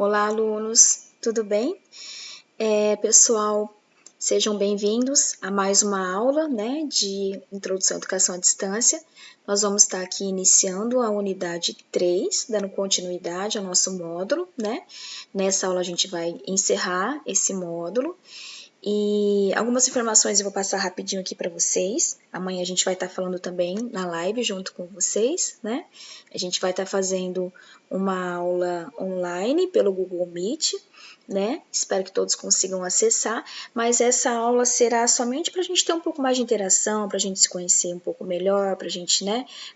Olá, alunos, tudo bem? Pessoal, sejam bem-vindos a mais uma aula, de Introdução à Educação à Distância. Nós vamos estar aqui iniciando a unidade 3, dando continuidade ao nosso módulo, Nessa aula a gente vai encerrar esse módulo. E algumas informações eu vou passar rapidinho aqui para vocês. Amanhã a gente vai estar falando também na live junto com vocês, A gente vai estar fazendo uma aula online pelo Google Meet, Espero que todos consigam acessar, mas essa aula será somente para a gente ter um pouco mais de interação, para a gente se conhecer um pouco melhor, para a gente,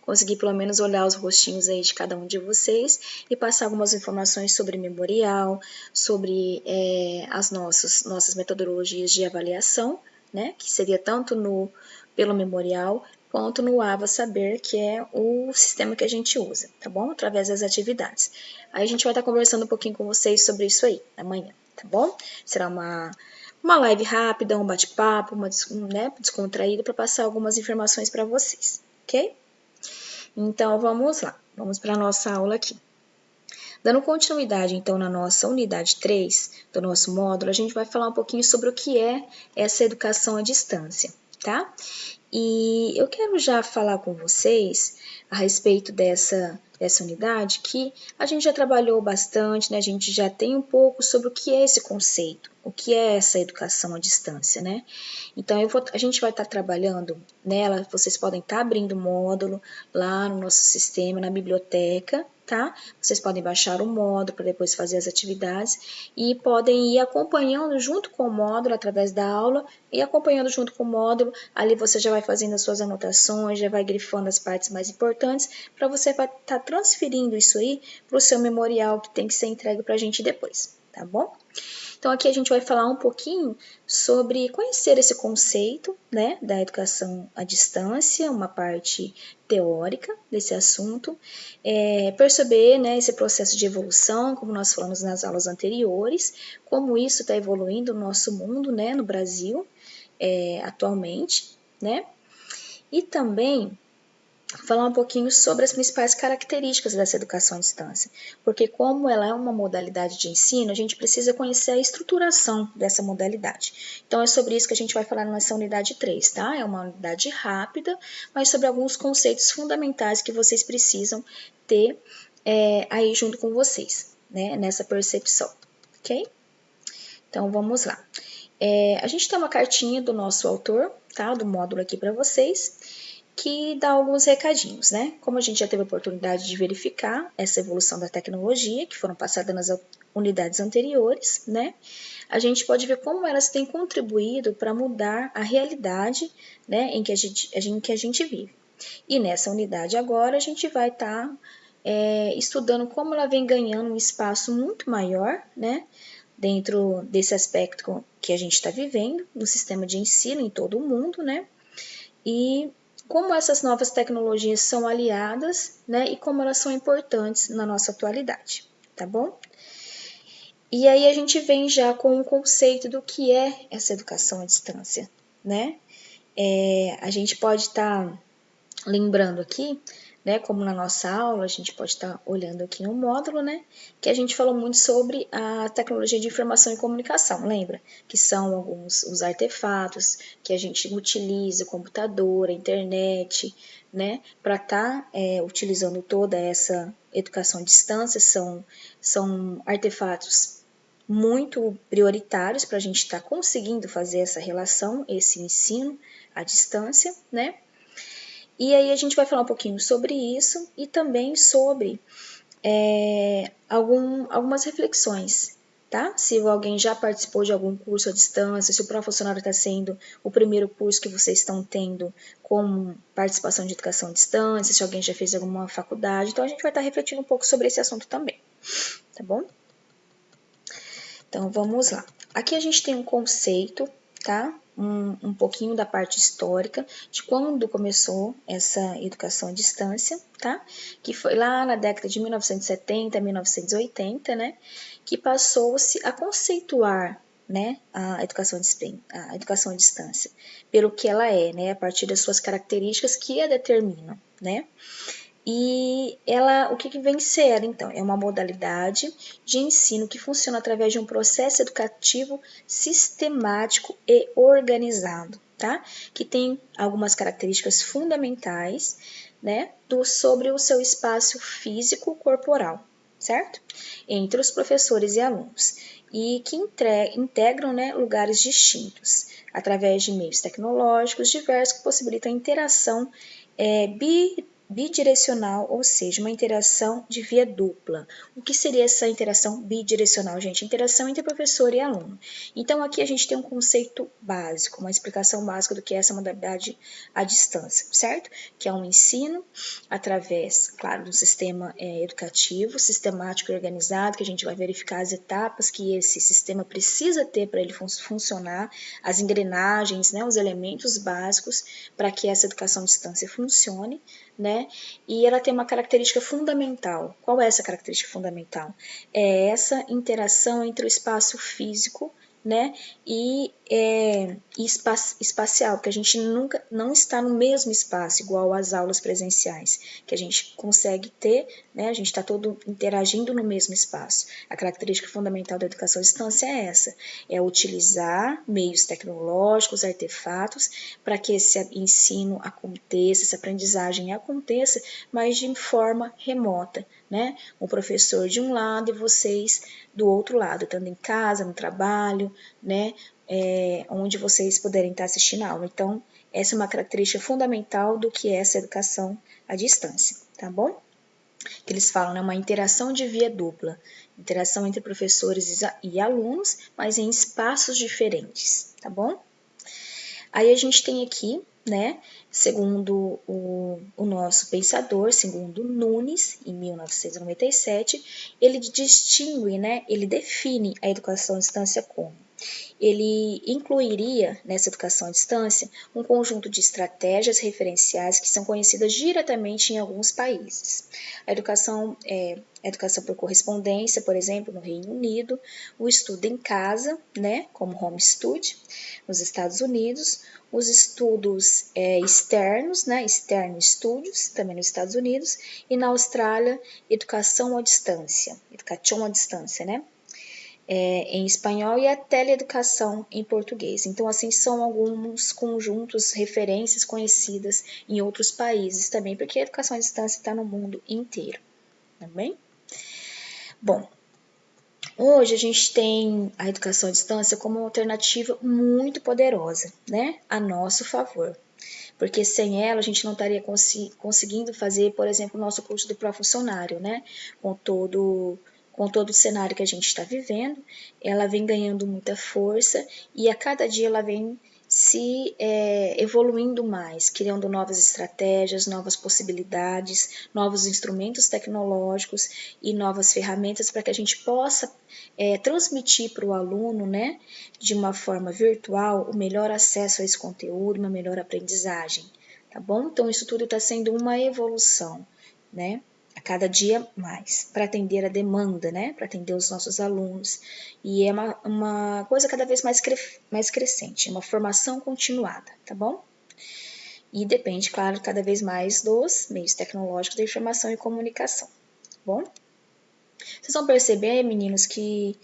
conseguir pelo menos olhar os rostinhos aí de cada um de vocês e passar algumas informações sobre memorial, sobre as nossas metodologias de avaliação, que seria tanto pelo memorial quanto no AVA Saber, que é o sistema que a gente usa, tá bom? Através das atividades. Aí a gente vai estar conversando um pouquinho com vocês sobre isso aí, amanhã, tá bom? Será uma live rápida, um bate-papo, descontraída, para passar algumas informações para vocês, ok? Então, vamos lá, vamos para a nossa aula aqui. Dando continuidade, então, na nossa unidade 3 do nosso módulo, a gente vai falar um pouquinho sobre o que é essa educação à distância, tá? E eu quero já falar com vocês a respeito dessa unidade, que a gente já trabalhou bastante, A gente já tem um pouco sobre o que é esse conceito, o que é essa educação à distância, Então, a gente vai estar trabalhando nela, vocês podem estar abrindo o módulo lá no nosso sistema, na biblioteca, tá? Vocês podem baixar o módulo para depois fazer as atividades e podem ir acompanhando junto com o módulo através da aula e acompanhando junto com o módulo. Ali você já vai fazendo as suas anotações, já vai grifando as partes mais importantes para você estar transferindo isso aí para o seu memorial que tem que ser entregue para a gente depois, tá bom? Então, aqui a gente vai falar um pouquinho sobre conhecer esse conceito, da educação à distância, uma parte teórica desse assunto, perceber, esse processo de evolução, como nós falamos nas aulas anteriores, como isso está evoluindo no nosso mundo, no Brasil, atualmente, E também falar um pouquinho sobre as principais características dessa educação à distância, porque como ela é uma modalidade de ensino, a gente precisa conhecer a estruturação dessa modalidade. Então é sobre isso que a gente vai falar nessa unidade 3, tá? É uma unidade rápida, mas sobre alguns conceitos fundamentais que vocês precisam ter aí junto com vocês, nessa percepção, ok? Então vamos lá. A gente tem uma cartinha do nosso autor, tá? Do módulo aqui para vocês, que dá alguns recadinhos, Como a gente já teve a oportunidade de verificar essa evolução da tecnologia, que foram passadas nas unidades anteriores, A gente pode ver como elas têm contribuído para mudar a realidade, em que a gente vive. E nessa unidade agora a gente vai estar estudando como ela vem ganhando um espaço muito maior, dentro desse aspecto que a gente está vivendo, no sistema de ensino em todo o mundo, E como essas novas tecnologias são aliadas, e como elas são importantes na nossa atualidade, tá bom? E aí a gente vem já com o conceito do que é essa educação à distância, A gente pode estar lembrando aqui, como na nossa aula, a gente pode estar olhando aqui no módulo, que a gente falou muito sobre a tecnologia de informação e comunicação, lembra? Que são alguns os artefatos que a gente utiliza, o computador, a internet, para estar utilizando toda essa educação à distância, são artefatos muito prioritários para a gente estar conseguindo fazer essa relação, esse ensino à distância, E aí a gente vai falar um pouquinho sobre isso e também sobre algumas reflexões, tá? Se alguém já participou de algum curso à distância, se o pró-funcionário está sendo o primeiro curso que vocês estão tendo com participação de educação à distância, se alguém já fez alguma faculdade, então a gente vai estar refletindo um pouco sobre esse assunto também, tá bom? Então vamos lá. Aqui a gente tem um conceito, tá? Um pouquinho da parte histórica de quando começou essa educação à distância, tá? Que foi lá na década de 1970, 1980, Que passou-se a conceituar, a educação à distância, pelo que ela é, a partir das suas características que a determinam, E ela, o que vem ser, então? É uma modalidade de ensino que funciona através de um processo educativo sistemático e organizado, tá? Que tem algumas características fundamentais, né, sobre o seu espaço físico corporal, certo? Entre os professores e alunos, e que integram, né, lugares distintos, através de meios tecnológicos diversos que possibilitam a interação bidirecional, ou seja, uma interação de via dupla. O que seria essa interação bidirecional, gente? Interação entre professor e aluno. Então, aqui a gente tem um conceito básico, uma explicação básica do que é essa modalidade à distância, certo? Que é um ensino através, claro, do sistema educativo, sistemático e organizado, que a gente vai verificar as etapas que esse sistema precisa ter para ele funcionar, as engrenagens, né, os elementos básicos para que essa educação à distância funcione, né? E ela tem uma característica fundamental. Qual é essa característica fundamental? É essa interação entre o espaço físico, né, e espacial, porque a gente nunca não está no mesmo espaço, igual às aulas presenciais, que a gente consegue ter, né, a gente está todo interagindo no mesmo espaço. A característica fundamental da educação à distância é essa, é utilizar meios tecnológicos, artefatos, para que esse ensino aconteça, essa aprendizagem aconteça, mas de forma remota, né? O professor de um lado e vocês do outro lado, estando em casa, no trabalho, né? Onde vocês puderem estar assistindo a aula. Então, essa é uma característica fundamental do que é essa educação à distância, tá bom? Que eles falam, né? Uma interação de via dupla, interação entre professores e alunos, mas em espaços diferentes, tá bom? Aí a gente tem aqui, né, segundo o nosso pensador, segundo Nunes, em 1997, ele distingue, né, ele define a educação à distância como ele incluiria nessa educação à distância um conjunto de estratégias referenciais que são conhecidas diretamente em alguns países. A educação por correspondência, por exemplo, no Reino Unido, o estudo em casa, né, como home study, nos Estados Unidos, os estudos externos, né, externo studios, também nos Estados Unidos, e na Austrália, educação à distância, né, em espanhol e a teleeducação em português. Então, assim, são alguns conjuntos, referências conhecidas em outros países também, porque a educação à distância está no mundo inteiro, tá bem? Bom, hoje a gente tem a educação à distância como uma alternativa muito poderosa, né, a nosso favor. Porque sem ela a gente não estaria conseguindo fazer, por exemplo, o nosso curso de pró-funcionário, né, com todo o cenário que a gente está vivendo, ela vem ganhando muita força e a cada dia ela vem se evoluindo mais, criando novas estratégias, novas possibilidades, novos instrumentos tecnológicos e novas ferramentas para que a gente possa transmitir para o aluno, né, de uma forma virtual, o melhor acesso a esse conteúdo, uma melhor aprendizagem, tá bom? Então, isso tudo está sendo uma evolução, né? A cada dia mais, para atender a demanda, né? Para atender os nossos alunos. E é uma coisa cada vez mais crescente, uma formação continuada, tá bom? E depende, claro, cada vez mais dos meios tecnológicos da informação e comunicação, tá bom? Vocês vão perceber, meninos e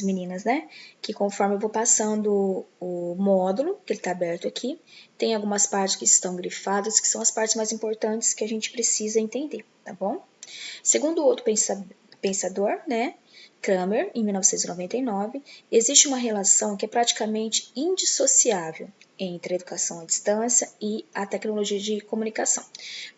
meninas, né? Que conforme eu vou passando o módulo, que ele está aberto aqui, tem algumas partes que estão grifadas, que são as partes mais importantes que a gente precisa entender, tá bom? Segundo outro pensador, né? Kramer, em 1999, existe uma relação que é praticamente indissociável entre a educação à distância e a tecnologia de comunicação,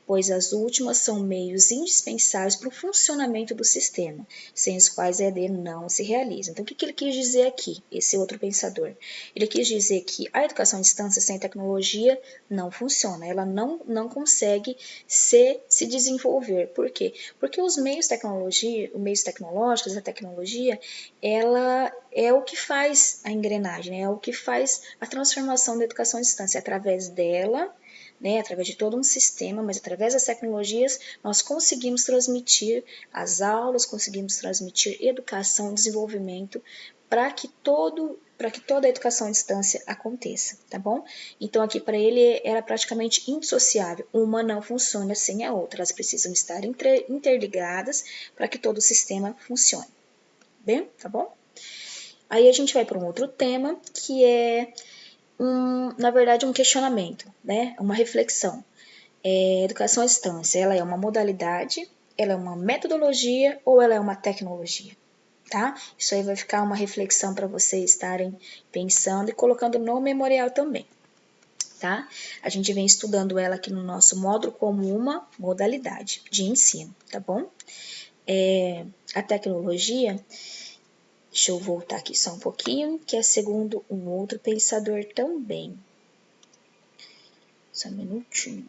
pois as últimas são meios indispensáveis para o funcionamento do sistema, sem os quais a EAD não se realiza. Então, o que ele quis dizer aqui, esse outro pensador? Ele quis dizer que a educação à distância sem tecnologia não funciona, ela não consegue se desenvolver. Por quê? Porque os meios tecnológicos, a tecnologia, ela é o que faz a engrenagem, né? É o que faz a transformação da educação à distância. Através dela, né, através de todo um sistema, mas através das tecnologias, nós conseguimos transmitir as aulas, conseguimos transmitir educação, desenvolvimento, para que todo para que toda a educação à distância aconteça, tá bom? Então, aqui para ele era praticamente indissociável. Uma não funciona sem a outra, elas precisam estar interligadas para que todo o sistema funcione. Bem, tá bom? Aí a gente vai para um outro tema, que é, na verdade, um questionamento, né? Uma reflexão. Educação à distância, ela é uma modalidade, ela é uma metodologia ou ela é uma tecnologia? Tá? Isso aí vai ficar uma reflexão para vocês estarem pensando e colocando no memorial também, tá? A gente vem estudando ela aqui no nosso módulo como uma modalidade de ensino, tá bom? A tecnologia, deixa eu voltar aqui só um pouquinho, que é segundo um outro pensador também. Só um minutinho.